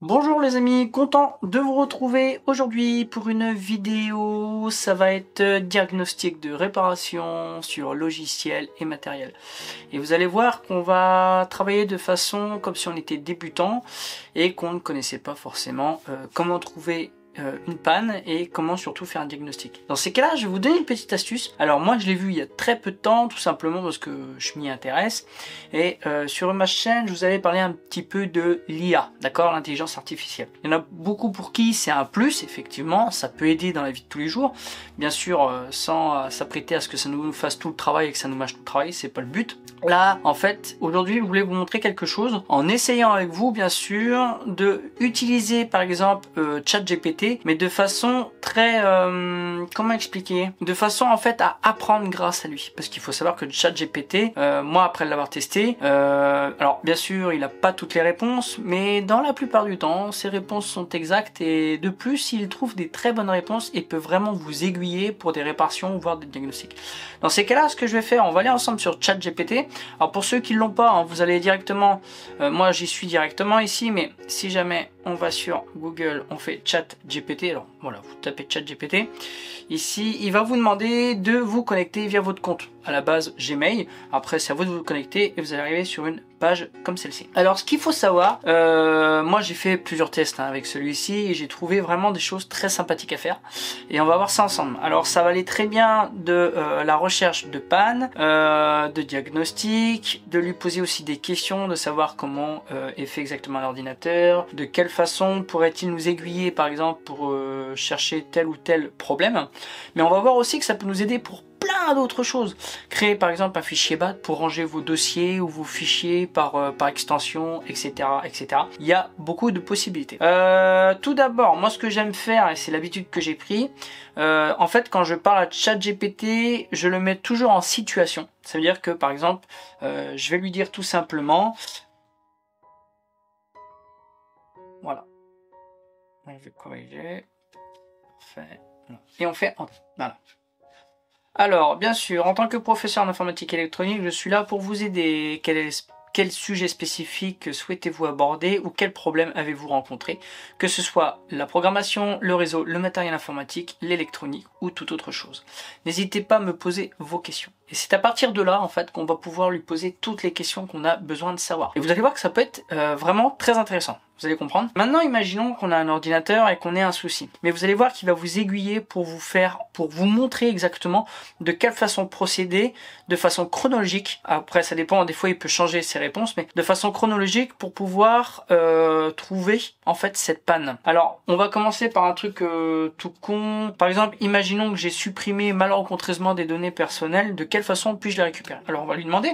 Bonjour les amis, content de vous retrouver aujourd'hui pour une vidéo. Ça va être diagnostic de réparation sur logiciel et matériel. Et vous allez voir qu'on va travailler de façon comme si on était débutant et qu'on ne connaissait pas forcément comment trouver une panne et comment surtout faire un diagnostic. Dans ces cas-là, je vais vous donner une petite astuce. Alors moi, je l'ai vu il y a très peu de temps, tout simplement parce que je m'y intéresse. Et sur ma chaîne, je vous avais parlé un petit peu de l'IA, d'accord, l'intelligence artificielle. Il y en a beaucoup pour qui c'est un plus, effectivement, ça peut aider dans la vie de tous les jours. Bien sûr, sans s'apprêter à ce que ça nous fasse tout le travail et que ça nous mâche tout le travail, c'est pas le but. Là, en fait, aujourd'hui, je voulais vous montrer quelque chose en essayant avec vous, bien sûr, de utiliser par exemple ChatGPT, mais de façon très, comment expliquer, de façon en fait à apprendre grâce à lui, parce qu'il faut savoir que ChatGPT, moi après l'avoir testé, alors bien sûr, il n'a pas toutes les réponses, mais dans la plupart du temps, ses réponses sont exactes et de plus, il trouve des très bonnes réponses et peut vraiment vous aiguiller pour des réparations voire des diagnostics. Dans ces cas-là, ce que je vais faire, on va aller ensemble sur ChatGPT. Alors pour ceux qui l'ont pas, hein, vous allez directement, moi j'y suis directement ici, mais si jamais on va sur Google, on fait ChatGPT, alors voilà, vous tapez ChatGPT, ici il va vous demander de vous connecter via votre compte, à la base Gmail, après c'est à vous de vous connecter et vous allez arriver sur une page comme celle-ci. Alors ce qu'il faut savoir, moi j'ai fait plusieurs tests avec celui-ci et j'ai trouvé vraiment des choses très sympathiques à faire et on va voir ça ensemble. Alors ça va aller très bien de la recherche de panne, de diagnostic, de lui poser aussi des questions, de savoir comment est fait exactement l'ordinateur, de quelle façon pourrait-il nous aiguiller par exemple pour chercher tel ou tel problème, mais on va voir aussi que ça peut nous aider pour plein d'autres choses. Créer par exemple un fichier BAT pour ranger vos dossiers ou vos fichiers par extension, etc., etc. Il y a beaucoup de possibilités. Tout d'abord, moi ce que j'aime faire, et c'est l'habitude que j'ai pris, en fait quand je parle à ChatGPT, je le mets toujours en situation. Ça veut dire que par exemple, je vais lui dire tout simplement, voilà, je vais corriger, parfait, et on fait, voilà. Alors, bien sûr, en tant que professeur en informatique électronique, je suis là pour vous aider. Quel sujet spécifique souhaitez-vous aborder ou quel problème avez-vous rencontré? Que ce soit la programmation, le réseau, le matériel informatique, l'électronique ou toute autre chose. N'hésitez pas à me poser vos questions. Et c'est à partir de là, en fait, qu'on va pouvoir lui poser toutes les questions qu'on a besoin de savoir. Et vous allez voir que ça peut être vraiment très intéressant. Vous allez comprendre. Maintenant, imaginons qu'on a un ordinateur et qu'on ait un souci. Mais vous allez voir qu'il va vous aiguiller pour vous montrer exactement de quelle façon procéder, de façon chronologique. Après, ça dépend, des fois il peut changer ses réponses, mais de façon chronologique pour pouvoir trouver en fait cette panne. Alors, on va commencer par un truc tout con. Par exemple, imaginons que j'ai supprimé malencontreusement des données personnelles. De quelle façon puis-je les récupérer? Alors, on va lui demander.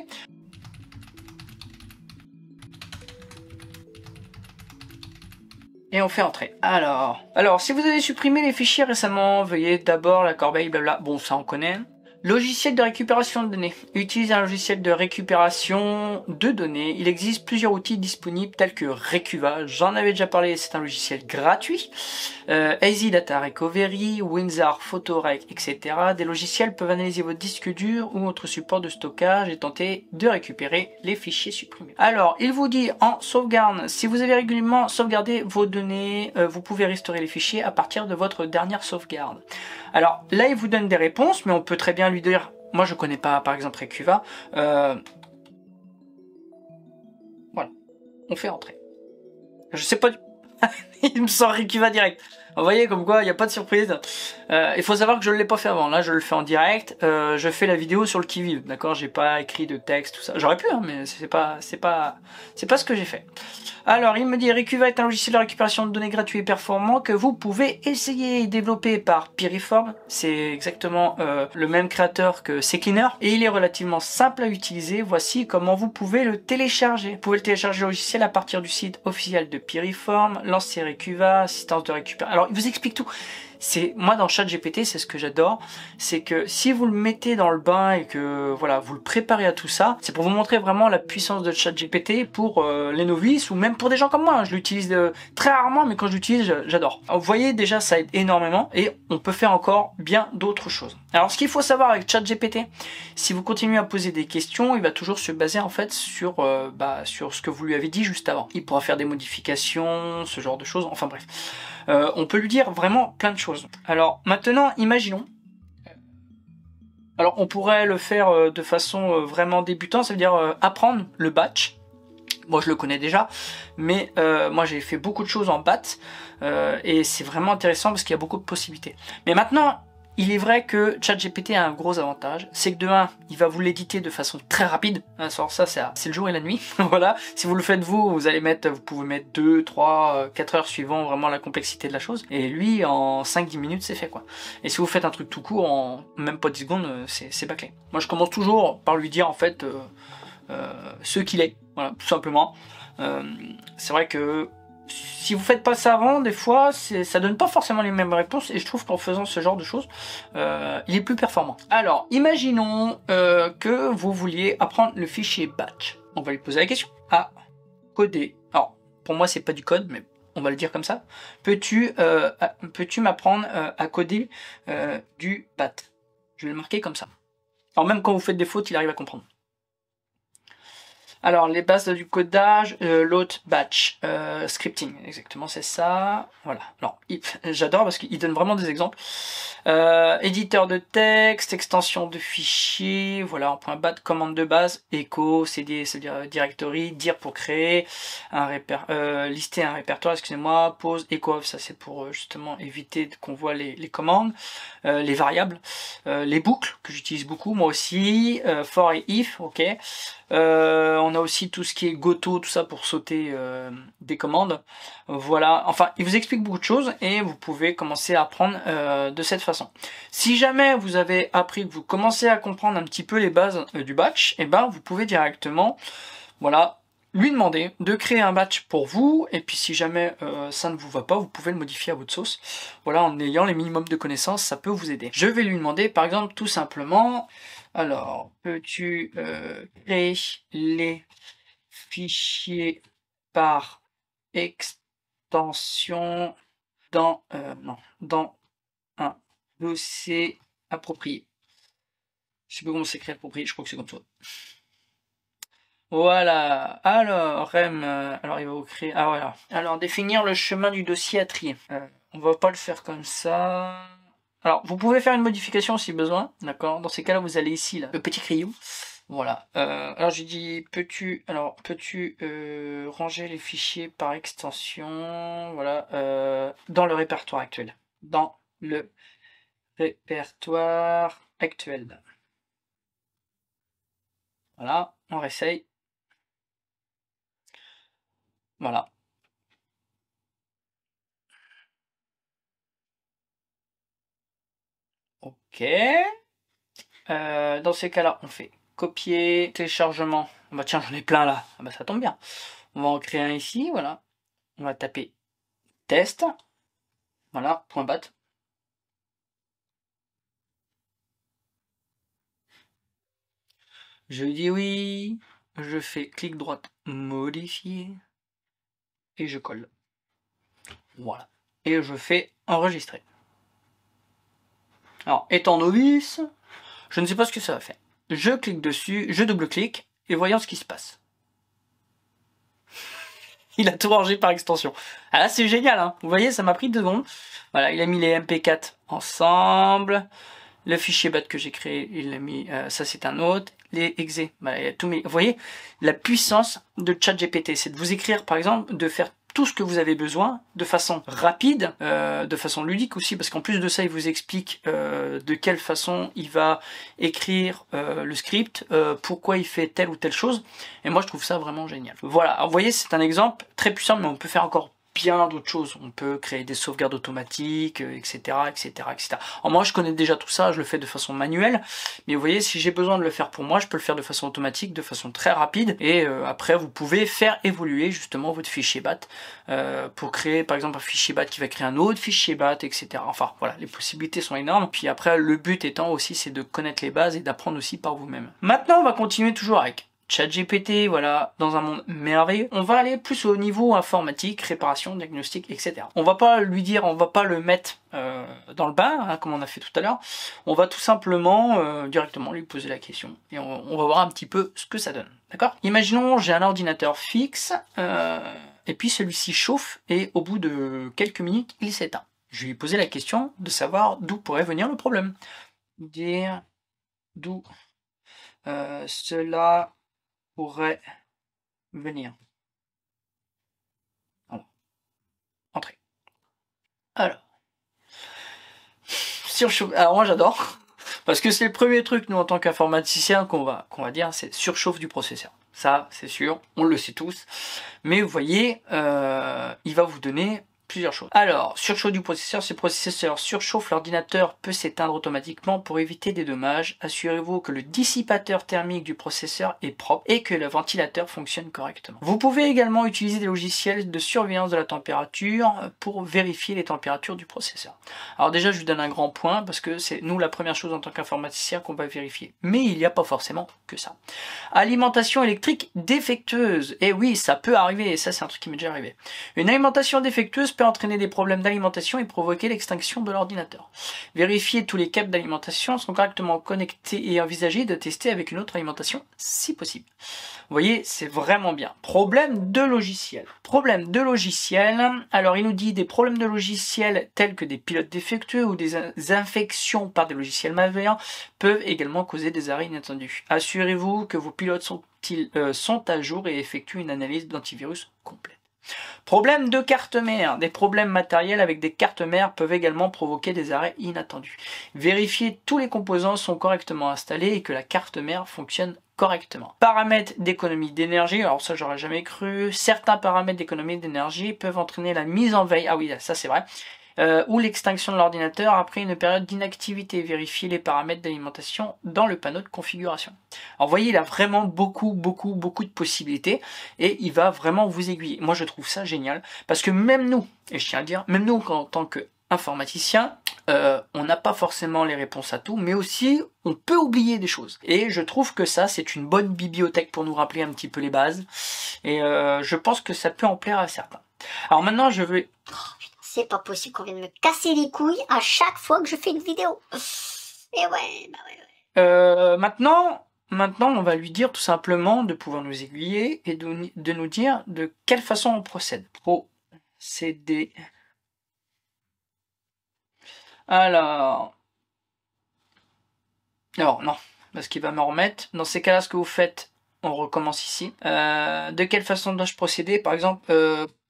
Et on fait entrer. Alors, si vous avez supprimé les fichiers récemment, veuillez d'abord la corbeille, blabla. Bon, ça on connaît. Logiciel de récupération de données. Utilisez un logiciel de récupération de données. Il existe plusieurs outils disponibles tels que Recuva. J'en avais déjà parlé, c'est un logiciel gratuit. Easy Data Recovery, Winzar, Photorec, etc. Des logiciels peuvent analyser votre disque dur ou votre support de stockage et tenter de récupérer les fichiers supprimés. Alors, il vous dit en sauvegarde, si vous avez régulièrement sauvegardé vos données, vous pouvez restaurer les fichiers à partir de votre dernière sauvegarde. Alors là, il vous donne des réponses, mais on peut très bien lui dire, moi je connais pas par exemple Recuva, voilà, on fait entrer. Je sais pas, il me sort Recuva direct. Vous voyez comme quoi il n'y a pas de surprise. Il faut savoir que je ne l'ai pas fait avant. Là je le fais en direct. Je fais la vidéo sur le qui-vive. D'accord, j'ai pas écrit de texte, tout ça. J'aurais pu, hein, mais c'est pas ce que j'ai fait. Alors il me dit Recuva est un logiciel de récupération de données gratuit et performant que vous pouvez essayer, développé par Piriform. C'est exactement le même créateur que CCleaner et il est relativement simple à utiliser. Voici comment vous pouvez le télécharger. Vous pouvez le télécharger le logiciel à partir du site officiel de Piriform. Lancer Recuva, assistance de récupération. Alors il vous explique tout. moi dans ChatGPT, c'est ce que j'adore, c'est que si vous le mettez dans le bain et que voilà, vous le préparez à tout ça, c'est pour vous montrer vraiment la puissance de ChatGPT pour les novices ou même pour des gens comme moi. Je l'utilise très rarement, mais quand je l'utilise, j'adore. Vous voyez, déjà ça aide énormément et on peut faire encore bien d'autres choses. Alors ce qu'il faut savoir avec ChatGPT, si vous continuez à poser des questions, il va toujours se baser en fait sur ce que vous lui avez dit juste avant. Il pourra faire des modifications, ce genre de choses, enfin bref. On peut lui dire vraiment plein de choses. Alors maintenant, imaginons. Alors on pourrait le faire de façon vraiment débutante, ça veut dire apprendre le batch. Moi je le connais déjà, mais moi j'ai fait beaucoup de choses en BAT et c'est vraiment intéressant parce qu'il y a beaucoup de possibilités. Mais maintenant, il est vrai que ChatGPT a un gros avantage, c'est que de 1, il va vous l'éditer de façon très rapide. Alors ça, c'est le jour et la nuit. Voilà. Si vous le faites vous pouvez mettre 2, 3, 4 heures suivant vraiment la complexité de la chose. Et lui, en 5-10 minutes, c'est fait quoi. Et si vous faites un truc tout court, en même pas 10 secondes, c'est bâclé. Moi, je commence toujours par lui dire en fait ce qu'il est. Voilà, tout simplement. C'est vrai que si vous faites pas ça avant, des fois, ça donne pas forcément les mêmes réponses, et je trouve qu'en faisant ce genre de choses, il est plus performant. Alors, imaginons que vous vouliez apprendre le fichier batch. On va lui poser la question. À coder. Alors, pour moi, c'est pas du code, mais on va le dire comme ça. Peux-tu m'apprendre à coder du bat? Je vais le marquer comme ça. Alors, même quand vous faites des fautes, il arrive à comprendre. Alors, les bases du codage, load batch, scripting, exactement, c'est ça. Voilà. Alors, j'adore parce qu'il donne vraiment des exemples. Éditeur de texte, extension de fichiers, voilà, en point .bat, commande de base, echo, cd, c'est-à-dire directory, dire pour créer, lister un répertoire, excusez-moi, pause, echo off, ça c'est pour justement éviter qu'on voit les commandes, les variables, les boucles, que j'utilise beaucoup, moi aussi, for et if, ok. On a aussi tout ce qui est goto, tout ça pour sauter des commandes. Voilà, enfin, il vous explique beaucoup de choses et vous pouvez commencer à apprendre de cette façon. Si jamais vous avez appris, que vous commencez à comprendre un petit peu les bases du batch, et ben vous pouvez directement, voilà, lui demander de créer un batch pour vous, et puis si jamais ça ne vous va pas, vous pouvez le modifier à votre sauce. Voilà, en ayant les minimums de connaissances, ça peut vous aider. Je vais lui demander, par exemple, tout simplement, alors, peux-tu créer les fichiers par extension dans un dossier approprié? Je sais pas comment c'est écrit approprié, je crois que c'est comme ça. Voilà, alors alors il va vous créer, ah voilà, alors définir le chemin du dossier à trier. On va pas le faire comme ça. Alors vous pouvez faire une modification si besoin, d'accord. Dans ces cas-là, vous allez ici là, le petit crayon. Voilà. Alors j'ai dit peux-tu ranger les fichiers par extension, voilà, dans le répertoire actuel. Dans le répertoire actuel. Voilà, on réessaye. Voilà. Ok. Dans ces cas-là, on fait copier, téléchargement. Bah tiens, j'en ai plein là. Ah bah ça tombe bien. On va en créer un ici, voilà. On va taper test. Voilà, .bat. Je dis oui. Je fais clic droit, modifier. Et je colle. Voilà. Et je fais enregistrer. Alors, étant novice, je ne sais pas ce que ça va faire. Je clique dessus, je double-clique, et voyons ce qui se passe. Il a tout rangé par extension. Ah là, c'est génial, hein. Vous voyez, ça m'a pris 2 secondes. Voilà, il a mis les MP4 ensemble. Le fichier BAT que j'ai créé, il l'a mis, ça c'est un autre. Les exe, bah, il a tout mis. Vous voyez, la puissance de ChatGPT, c'est de vous écrire, par exemple, de faire tout ce que vous avez besoin de façon rapide, de façon ludique aussi, parce qu'en plus de ça, il vous explique de quelle façon il va écrire le script, pourquoi il fait telle ou telle chose, et moi je trouve ça vraiment génial. Voilà, alors, vous voyez, c'est un exemple très puissant, mais on peut faire encore bien d'autres choses. On peut créer des sauvegardes automatiques, etc., etc., etc. Alors moi, je connais déjà tout ça, je le fais de façon manuelle, mais vous voyez, si j'ai besoin de le faire pour moi, je peux le faire de façon automatique, de façon très rapide, et après, vous pouvez faire évoluer justement votre fichier BAT pour créer, par exemple, un fichier BAT qui va créer un autre fichier BAT, etc. Enfin, voilà, les possibilités sont énormes. Puis après, le but étant aussi, c'est de connaître les bases et d'apprendre aussi par vous-même. Maintenant, on va continuer toujours avec ChatGPT, voilà, dans un monde merveilleux. On va aller plus au niveau informatique, réparation, diagnostic, etc. On va pas lui dire, on va pas le mettre dans le bain, hein, comme on a fait tout à l'heure. On va tout simplement directement lui poser la question et on va voir un petit peu ce que ça donne. D'accord? Imaginons, j'ai un ordinateur fixe et puis celui-ci chauffe et au bout de quelques minutes, il s'éteint. Je lui ai posé la question de savoir d'où pourrait venir le problème. Dire d'où cela pourrait venir. Voilà. Entrée. Alors. Surchauffe. Alors moi j'adore. Parce que c'est le premier truc, nous, en tant qu'informaticien, qu'on va dire, c'est surchauffe du processeur. Ça, c'est sûr, on le sait tous. Mais vous voyez, il va vous donner plusieurs choses. Alors, surchauffe du processeur, si le processeur surchauffe, l'ordinateur peut s'éteindre automatiquement pour éviter des dommages. Assurez-vous que le dissipateur thermique du processeur est propre et que le ventilateur fonctionne correctement. Vous pouvez également utiliser des logiciels de surveillance de la température pour vérifier les températures du processeur. Alors déjà, je vous donne un grand point parce que c'est nous la première chose en tant qu'informaticien qu'on va vérifier. Mais il n'y a pas forcément que ça. Alimentation électrique défectueuse. Et oui, ça peut arriver, et ça c'est un truc qui m'est déjà arrivé. Une alimentation défectueuse peut entraîner des problèmes d'alimentation et provoquer l'extinction de l'ordinateur. Vérifiez tous les câbles d'alimentation sont correctement connectés et envisagez de tester avec une autre alimentation si possible. Vous voyez, c'est vraiment bien. Problème de logiciel. Problème de logiciel. Alors, il nous dit des problèmes de logiciel tels que des pilotes défectueux ou des infections par des logiciels malveillants peuvent également causer des arrêts inattendus. Assurez-vous que vos pilotes sont à jour et effectuent une analyse d'antivirus complète. Problème de carte mère. Des problèmes matériels avec des cartes mères peuvent également provoquer des arrêts inattendus. Vérifiez tous les composants sont correctement installés et que la carte mère fonctionne correctement. Paramètres d'économie d'énergie, alors ça j'aurais jamais cru. Certains paramètres d'économie d'énergie peuvent entraîner la mise en veille, ah oui ça c'est vrai, ou l'extinction de l'ordinateur après une période d'inactivité. Vérifiez les paramètres d'alimentation dans le panneau de configuration. Alors vous voyez, il a vraiment beaucoup de possibilités et il va vraiment vous aiguiller. Moi je trouve ça génial parce que même nous, et je tiens à le dire, même nous en tant qu'informaticiens, on n'a pas forcément les réponses à tout, mais aussi on peut oublier des choses. Et je trouve que ça, c'est une bonne bibliothèque pour nous rappeler un petit peu les bases. Et je pense que ça peut en plaire à certains. Alors maintenant, je vais... C'est pas possible qu'on vienne me casser les couilles à chaque fois que je fais une vidéo. Et ouais, bah ouais. Maintenant, on va lui dire tout simplement de pouvoir nous aiguiller et de nous dire de quelle façon on procède. Procéder. Alors non, parce qu'il va me remettre. Dans ces cas-là, ce que vous faites, on recommence ici. De quelle façon dois-je procéder? Par exemple,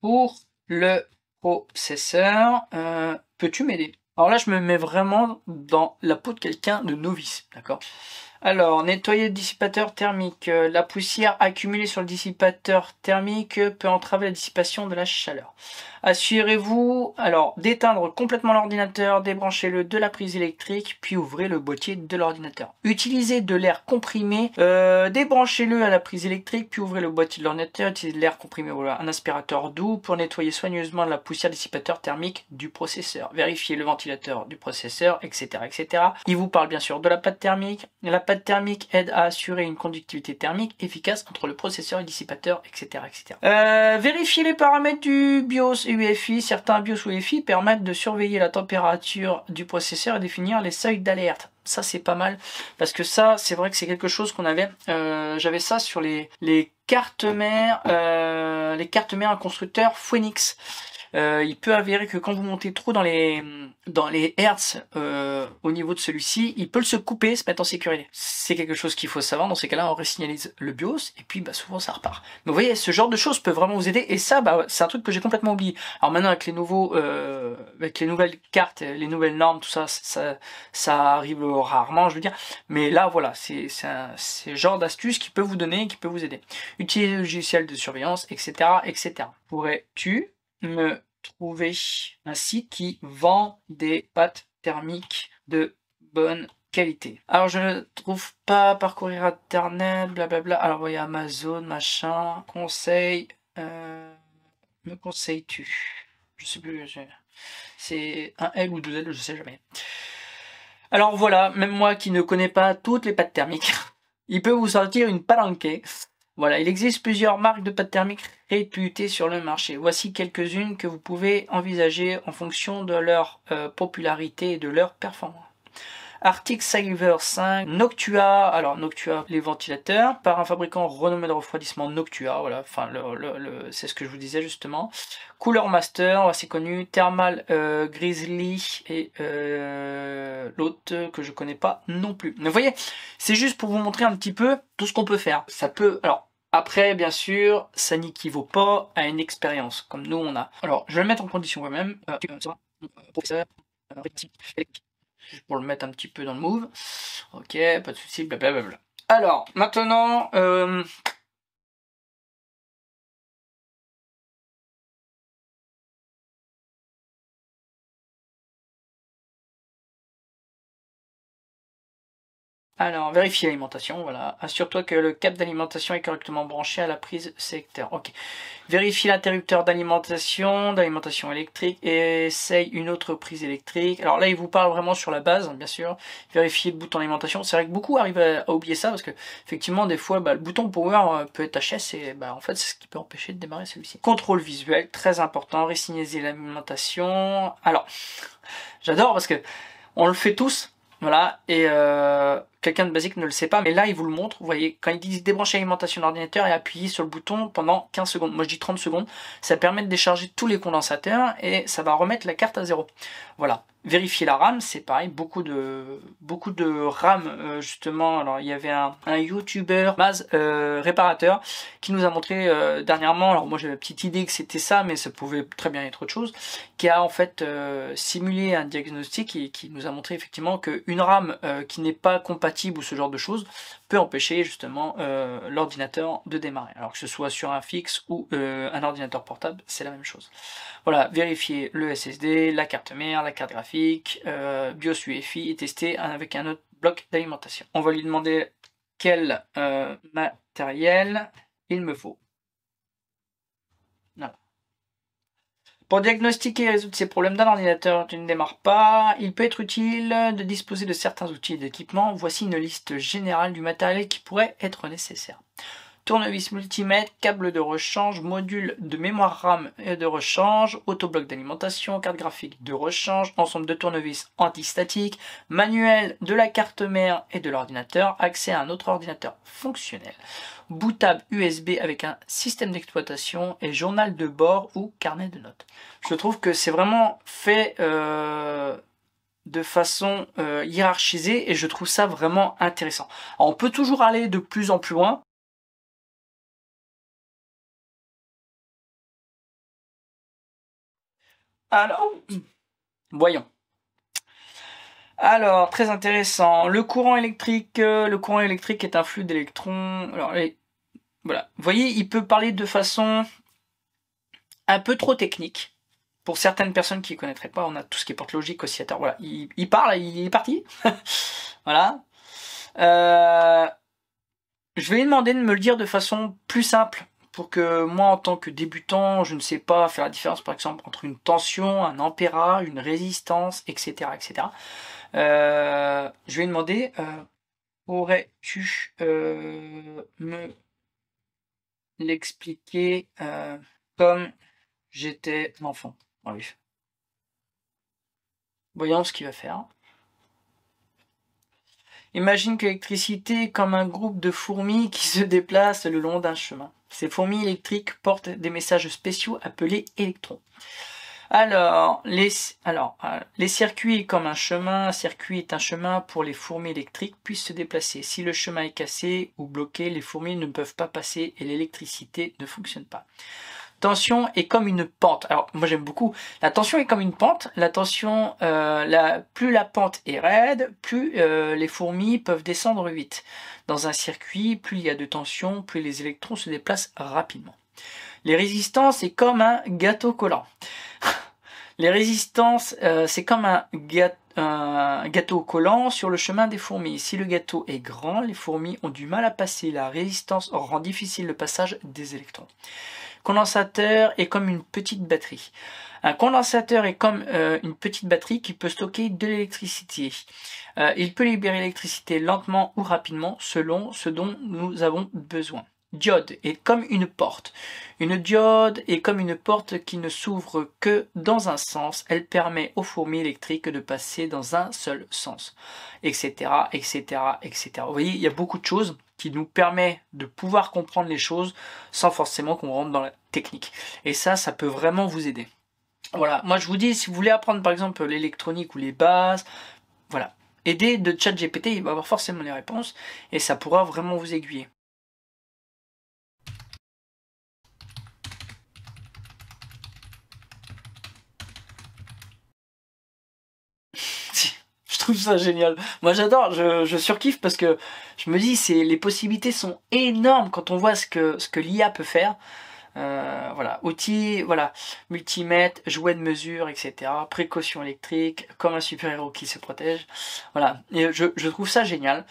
pour le processeur, peux-tu m'aider? Alors là, je me mets vraiment dans la peau de quelqu'un de novice, d'accord? Alors, nettoyer le dissipateur thermique. La poussière accumulée sur le dissipateur thermique peut entraver la dissipation de la chaleur. Assurez-vous alors d'éteindre complètement l'ordinateur, débranchez-le de la prise électrique, puis ouvrez le boîtier de l'ordinateur. Utilisez de l'air comprimé, débranchez-le à la prise électrique, puis ouvrez le boîtier de l'ordinateur, utilisez de l'air comprimé, voilà, un aspirateur doux pour nettoyer soigneusement la poussière dissipateur thermique du processeur. Vérifiez le ventilateur du processeur, etc., etc. Il vous parle bien sûr de la pâte thermique. La pâte thermique aide à assurer une conductivité thermique efficace entre le processeur et le dissipateur, etc., etc. Vérifiez les paramètres du BIOS et UEFI. Certains BIOS ou UEFI permettent de surveiller la température du processeur et définir les seuils d'alerte. Ça c'est pas mal parce que ça c'est vrai que c'est quelque chose qu'on avait. J'avais ça sur les cartes mères, un constructeur Phoenix. Il peut avérer que quand vous montez trop dans les hertz au niveau de celui-ci, il peut se couper, se mettre en sécurité. C'est quelque chose qu'il faut savoir. Dans ces cas-là, on resignalise le BIOS et puis souvent ça repart. Mais vous voyez, ce genre de choses peut vraiment vous aider et ça, c'est un truc que j'ai complètement oublié. Alors maintenant avec les nouvelles cartes, les nouvelles normes, tout ça, ça arrive rarement, je veux dire. Mais là, voilà, c'est le genre d'astuce qui peut vous donner, qui peut vous aider. Utilisez le logiciel de surveillance, etc., etc. Pourrais-tu me trouver un site qui vend des pâtes thermiques de bonne qualité. Alors je ne trouve pas, parcourir internet, blablabla. Alors vous voyez Amazon, machin, conseil, me conseilles-tu? Je sais plus, c'est un L ou deux L, je sais jamais. Alors voilà, même moi qui ne connais pas toutes les pâtes thermiques, il peut vous sortir une palanquée. Voilà, il existe plusieurs marques de pâtes thermiques réputées sur le marché. Voici quelques-unes que vous pouvez envisager en fonction de leur popularité et de leur performance. Arctic Silver 5, Noctua, alors Noctua, les ventilateurs, par un fabricant renommé de refroidissement Noctua, voilà, enfin c'est ce que je vous disais justement. Cooler Master, assez connu, Thermal Grizzly et l'autre que je connais pas non plus. Mais vous voyez, c'est juste pour vous montrer un petit peu tout ce qu'on peut faire. Ça peut, alors après bien sûr, ça n'équivaut pas à une expérience comme nous on a. Alors je vais le mettre en condition quand même. Professeur, pour le mettre un petit peu dans le move. Ok, pas de souci, blablabla. Alors, maintenant, alors, vérifie l'alimentation, voilà. Assure-toi que le câble d'alimentation est correctement branché à la prise sélecteur. Ok. Vérifie l'interrupteur d'alimentation électrique et essaye une autre prise électrique. Alors là, il vous parle vraiment sur la base, bien sûr. Vérifier le bouton d'alimentation. C'est vrai que beaucoup arrivent à oublier ça parce que, effectivement, des fois, le bouton power peut être HS et en fait, c'est ce qui peut empêcher de démarrer celui-ci. Contrôle visuel, très important. Résigniser l'alimentation. Alors, j'adore parce que on le fait tous. Voilà, et quelqu'un de basique ne le sait pas, mais là il vous le montre, vous voyez, quand il dit débrancher l'alimentation d'ordinateur et appuyer sur le bouton pendant 15 secondes, moi je dis 30 secondes, ça permet de décharger tous les condensateurs et ça va remettre la carte à zéro. Voilà, vérifier la RAM, c'est pareil, beaucoup de RAM justement. Alors il y avait un YouTuber, Maz réparateur, qui nous a montré dernièrement, alors moi j'avais la petite idée que c'était ça, mais ça pouvait très bien être autre chose, qui a en fait simulé un diagnostic et qui nous a montré effectivement qu'une RAM qui n'est pas compatible ou ce genre de choses peut empêcher justement l'ordinateur de démarrer. Alors que ce soit sur un fixe ou un ordinateur portable, c'est la même chose. Voilà, vérifier le SSD, la carte mère, la carte graphique, BIOS UEFI et tester avec un autre bloc d'alimentation. On va lui demander quel matériel il me faut. Voilà. Pour diagnostiquer et résoudre ces problèmes d'un ordinateur qui ne démarre pas, il peut être utile de disposer de certains outils et d'équipements. Voici une liste générale du matériel qui pourrait être nécessaire. Tournevis multimètre, câble de rechange, module de mémoire RAM et de rechange, autobloc d'alimentation, carte graphique de rechange, ensemble de tournevis antistatique, manuel de la carte mère et de l'ordinateur, accès à un autre ordinateur fonctionnel, bootable USB avec un système d'exploitation et journal de bord ou carnet de notes. Je trouve que c'est vraiment fait de façon hiérarchisée et je trouve ça vraiment intéressant. Alors, on peut toujours aller de plus en plus loin. Alors, voyons. Alors, très intéressant. Le courant électrique est un flux d'électrons. Alors, voilà. Vous voyez, il peut parler de façon un peu trop technique. Pour certaines personnes qui ne connaîtraient pas, on a tout ce qui est porte logique, oscillateur. Voilà, il parle, il est parti. Voilà. Je vais lui demander de me le dire de façon plus simple. Pour que moi, en tant que débutant, je ne sais pas faire la différence, par exemple, entre une tension, un ampérage, une résistance, etc., etc. Je vais lui demander, pourrais-tu me l'expliquer comme j'étais enfant? Oui. Voyons ce qu'il va faire. Imagine que l'électricité est comme un groupe de fourmis qui se déplacent le long d'un chemin. Ces fourmis électriques portent des messages spéciaux appelés électrons. Alors, les circuits comme un chemin. Un circuit est un chemin pour les fourmis électriques puissent se déplacer. Si le chemin est cassé ou bloqué, les fourmis ne peuvent pas passer et l'électricité ne fonctionne pas. Tension est comme une pente. Alors moi j'aime beaucoup. La tension est comme une pente. La tension, plus la pente est raide, plus les fourmis peuvent descendre vite. Dans un circuit, plus il y a de tension, plus les électrons se déplacent rapidement. Les résistances, c'est comme un gâteau collant. Les résistances, c'est comme un gâteau collant sur le chemin des fourmis. Si le gâteau est grand, les fourmis ont du mal à passer. La résistance rend difficile le passage des électrons. Condensateur est comme une petite batterie. Un condensateur est comme une petite batterie qui peut stocker de l'électricité. Il peut libérer l'électricité lentement ou rapidement selon ce dont nous avons besoin. Diode est comme une porte. Une diode est comme une porte qui ne s'ouvre que dans un sens. Elle permet aux fourmis électriques de passer dans un seul sens, etc., etc., etc. Vous voyez, il y a beaucoup de choses qui nous permettent de pouvoir comprendre les choses sans forcément qu'on rentre dans la technique. Et ça peut vraiment vous aider. Voilà, moi je vous dis, si vous voulez apprendre par exemple l'électronique ou les bases, voilà, aidez de ChatGPT, il va avoir forcément les réponses et ça pourra vraiment vous aiguiller. Je trouve ça génial. Moi j'adore, je surkiffe parce que je me dis les possibilités sont énormes quand on voit ce que l'IA peut faire. Voilà, outils, voilà, multimètre, jouet de mesure, etc. Précaution électrique, comme un super-héros qui se protège. Voilà, et je trouve ça génial.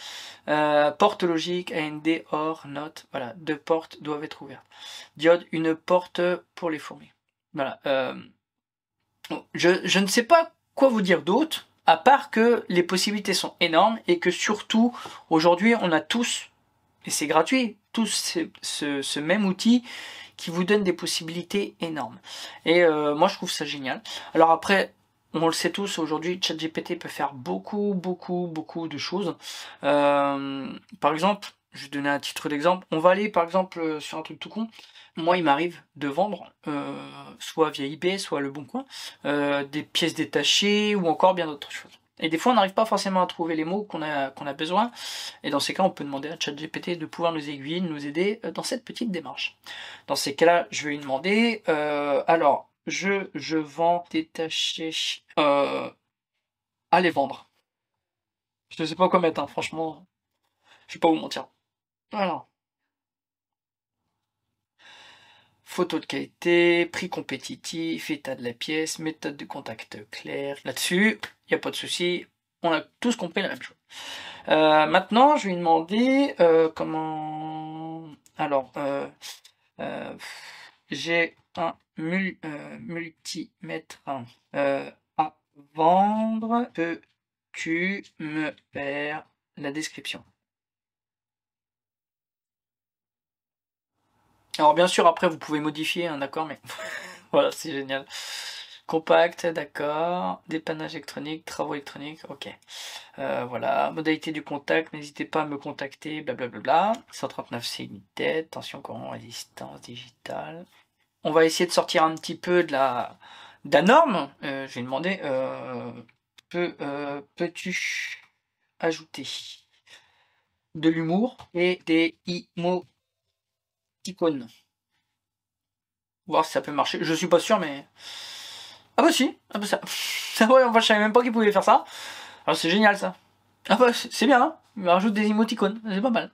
Porte logique, AND, OR, NOT, voilà, 2 portes doivent être ouvertes. Diode, une porte pour les fourmis. Voilà, je ne sais pas quoi vous dire d'autre, à part que les possibilités sont énormes et que surtout, aujourd'hui, on a tous, et c'est gratuit, tous ce même outil qui vous donne des possibilités énormes. Et moi, je trouve ça génial. Alors après, on le sait tous, aujourd'hui, ChatGPT peut faire beaucoup de choses. Par exemple, je vais donner un titre d'exemple. On va aller, par exemple, sur un truc tout con. Moi, il m'arrive de vendre, soit via eBay, soit Le Bon Coin, des pièces détachées ou encore bien d'autres choses. Et des fois, on n'arrive pas forcément à trouver les mots qu'on a besoin. Et dans ces cas, on peut demander à ChatGPT de pouvoir nous aiguiller, de nous aider dans cette petite démarche. Dans ces cas-là, je vais lui demander, alors, je vends détaché à les vendre. Je ne sais pas quoi mettre, hein, franchement, je vais pas vous mentir. Alors, photo de qualité, prix compétitif, état de la pièce, méthode de contact claire. Là-dessus, il n'y a pas de souci, on a tous compris la même chose. Maintenant, je vais lui demander comment... Alors, j'ai un multimètre à vendre. Peux-tu me faire la description? Alors bien sûr, après vous pouvez modifier, hein, d'accord, mais voilà, c'est génial. Compact, d'accord. Dépannage électronique, travaux électroniques, ok. Voilà, modalité du contact, n'hésitez pas à me contacter, blablabla. 139C unité, tension courant, résistance digitale. On va essayer de sortir un petit peu de la norme. Je vais demander, peux-tu ajouter de l'humour et des émoticônes? Voir si ça peut marcher. Je suis pas sûr, mais... Ah bah si, ah bah ça... ouais, enfin, je savais même pas qu'il pouvait faire ça. Alors c'est génial ça. Ah bah c'est bien, hein, il rajoute des émoticônes, c'est pas mal.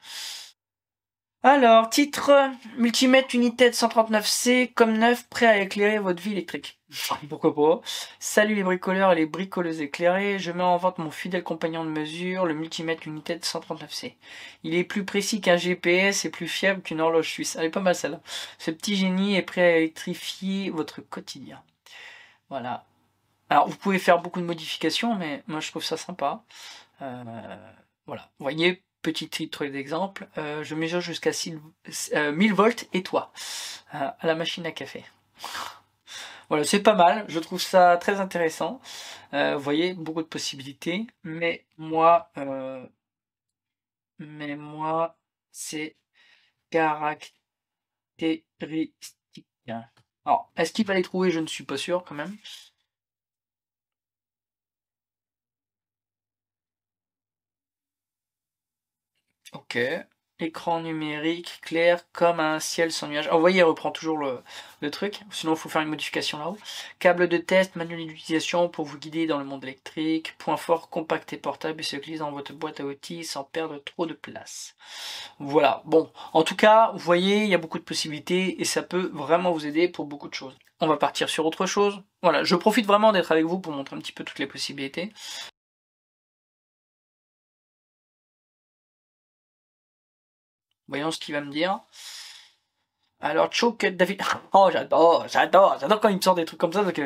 Alors, titre, multimètre United 139C, comme neuf, prêt à éclairer votre vie électrique. Pourquoi pas. Salut les bricoleurs et les bricoleuses éclairées, je mets en vente mon fidèle compagnon de mesure, le multimètre United 139C. Il est plus précis qu'un GPS et plus fiable qu'une horloge suisse. Elle est pas mal celle-là. Ce petit génie est prêt à électrifier votre quotidien. Voilà. Alors, vous pouvez faire beaucoup de modifications, mais moi je trouve ça sympa. Voilà. Vous voyez, petit titre d'exemple, je mesure jusqu'à 1000 volts et toi, à la machine à café. Voilà, c'est pas mal, je trouve ça très intéressant. Vous voyez, beaucoup de possibilités, mais moi, c'est caractéristique. Alors, est-ce qu'il va les trouver? Je ne suis pas sûr quand même. Ok, Écran numérique clair comme un ciel sans nuage. Ah, vous voyez, il reprend toujours le truc. Sinon, il faut faire une modification là-haut. Câble de test, manuel d'utilisation pour vous guider dans le monde électrique. Point fort, compact et portable et se glisse dans votre boîte à outils sans perdre trop de place. Voilà. Bon, en tout cas, vous voyez, il y a beaucoup de possibilités et ça peut vraiment vous aider pour beaucoup de choses. On va partir sur autre chose. Voilà, je profite vraiment d'être avec vous pour montrer un petit peu toutes les possibilités. Voyons ce qu'il va me dire. Alors, Choke David. Oh, j'adore quand il me sort des trucs comme ça. Donc,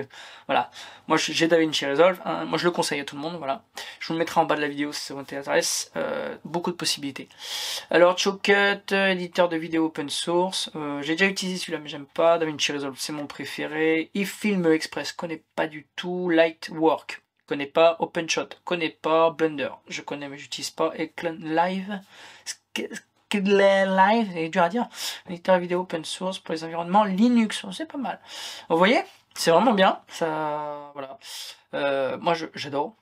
voilà. Moi, j'ai DaVinci Resolve. Hein. Moi, je le conseille à tout le monde. Voilà. Je vous le mettrai en bas de la vidéo si ça vous intéresse. Beaucoup de possibilités. Alors, Chocut, éditeur de vidéo open source. J'ai déjà utilisé celui-là, mais j'aime pas. DaVinci Resolve, c'est mon préféré. eFilm Express, connais pas du tout. Lightwork, connais pas. OpenShot, connais pas. Blender, je connais, mais j'utilise pas. Et Live. Live, c'est dur à dire. Éditeur vidéo open source pour les environnements Linux, c'est pas mal. Vous voyez, c'est vraiment bien. Ça, voilà. Moi, j'adore.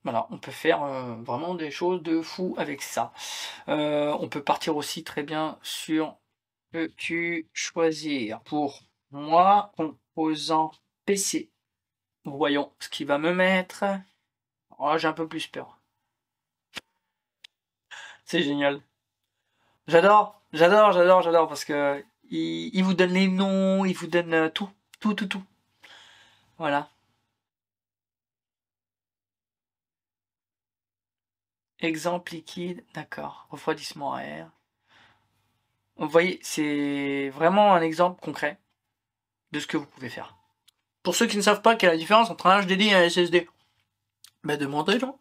Voilà, on peut faire vraiment des choses de fou avec ça. On peut partir aussi très bien sur peux-tu choisir pour moi composant PC. Voyons ce qu'il va me mettre. Oh, j'ai un peu plus peur. C'est génial. J'adore parce que il vous donne les noms, il vous donne tout. Voilà. Exemple liquide, d'accord. Refroidissement à air. Vous voyez, c'est vraiment un exemple concret de ce que vous pouvez faire. Pour ceux qui ne savent pas quelle est la différence entre un HDD et un SSD, ben demandez, non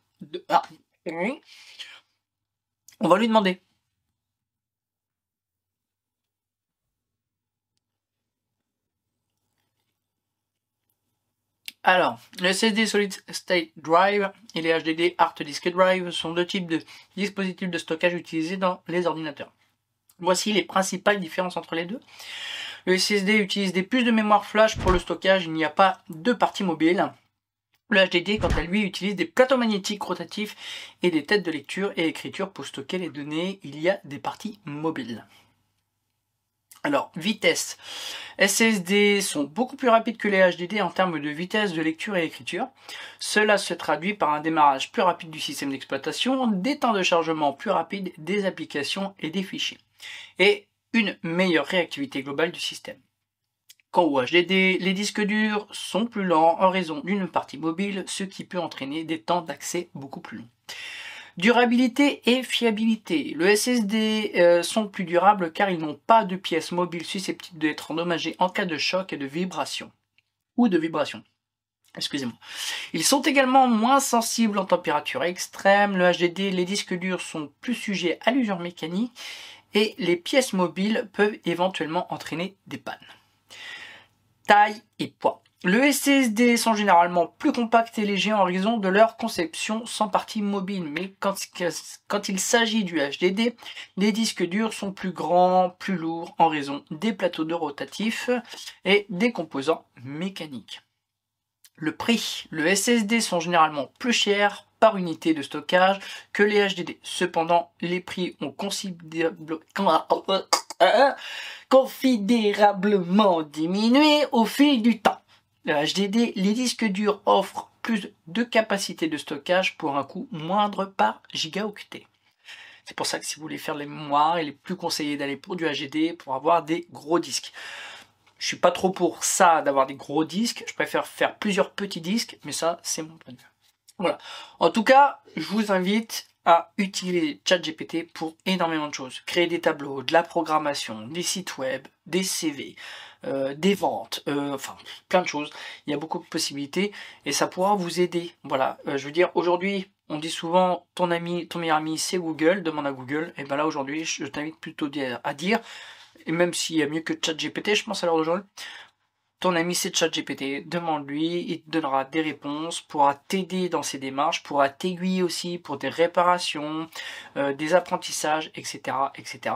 on va lui demander. Alors, le SSD Solid State Drive et les HDD Hard Disk Drive sont deux types de dispositifs de stockage utilisés dans les ordinateurs. Voici les principales différences entre les deux. Le SSD utilise des puces de mémoire flash pour le stockage, il n'y a pas de partie mobile. Le HDD, quant à lui, utilise des plateaux magnétiques rotatifs et des têtes de lecture et écriture pour stocker les données, il y a des parties mobiles. Alors, vitesse. SSD sont beaucoup plus rapides que les HDD en termes de vitesse de lecture et écriture. Cela se traduit par un démarrage plus rapide du système d'exploitation, des temps de chargement plus rapides des applications et des fichiers, et une meilleure réactivité globale du système. Quant au HDD, les disques durs sont plus lents en raison d'une partie mobile, ce qui peut entraîner des temps d'accès beaucoup plus longs. Durabilité et fiabilité. Le SSD sont plus durables car ils n'ont pas de pièces mobiles susceptibles d'être endommagées en cas de choc et de vibration. Excusez-moi. Ils sont également moins sensibles en température extrême. Le HDD, les disques durs sont plus sujets à l'usure mécanique et les pièces mobiles peuvent éventuellement entraîner des pannes. Taille et poids. Le SSD sont généralement plus compacts et légers en raison de leur conception sans partie mobile, mais quand il s'agit du HDD, les disques durs sont plus grands, plus lourds en raison des plateaux de rotatifs et des composants mécaniques. Le prix. Le SSD sont généralement plus chers par unité de stockage que les HDD. Cependant, les prix ont considérablement diminué au fil du temps. Le HDD, les disques durs offrent plus de capacité de stockage pour un coût moindre par gigaoctet. C'est pour ça que si vous voulez faire les mémoires, il est plus conseillé d'aller pour du HDD pour avoir des gros disques. Je suis pas trop pour ça d'avoir des gros disques, je préfère faire plusieurs petits disques, mais ça c'est mon point de vue. Voilà. En tout cas, je vous invite à utiliser ChatGPT pour énormément de choses. Créer des tableaux, de la programmation, des sites web, des CV, des ventes, enfin plein de choses. Il y a beaucoup de possibilités et ça pourra vous aider. Voilà, je veux dire, aujourd'hui, on dit souvent ton meilleur ami c'est Google, demande à Google. Et ben là aujourd'hui, je t'invite plutôt à dire, et même s'il y a mieux que ChatGPT, je pense à l'heure d'aujourd'hui, ton ami c'est ChatGPT, demande-lui, il te donnera des réponses, pourra t'aider dans ses démarches, pourra t'aiguiller aussi pour des réparations, des apprentissages, etc., etc.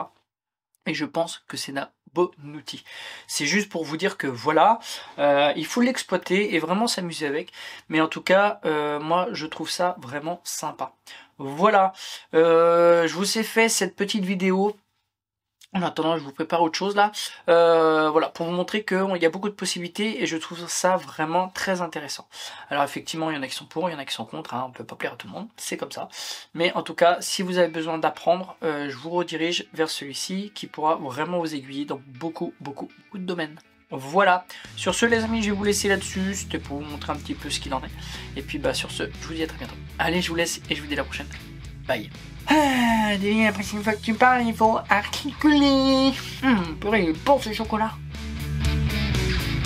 Et je pense que c'est un bon outil. C'est juste pour vous dire que voilà, il faut l'exploiter et vraiment s'amuser avec. Mais en tout cas, moi je trouve ça vraiment sympa. Voilà, je vous ai fait cette petite vidéo En attendant, je vous prépare autre chose là. Voilà, pour vous montrer qu'il y a beaucoup de possibilités et je trouve ça vraiment très intéressant. Alors effectivement, il y en a qui sont pour, il y en a qui sont contre, hein, on peut pas plaire à tout le monde, c'est comme ça. Mais en tout cas, si vous avez besoin d'apprendre, je vous redirige vers celui-ci qui pourra vraiment vous aiguiller dans beaucoup de domaines. Voilà, sur ce les amis, je vais vous laisser là-dessus, c'était pour vous montrer un petit peu ce qu'il en est. Et puis bah sur ce, je vous dis à très bientôt. Allez, je vous laisse et je vous dis à la prochaine. Bye. Ah, la prochaine fois que tu parles, il faut articuler. Purée, il est bon ce chocolat.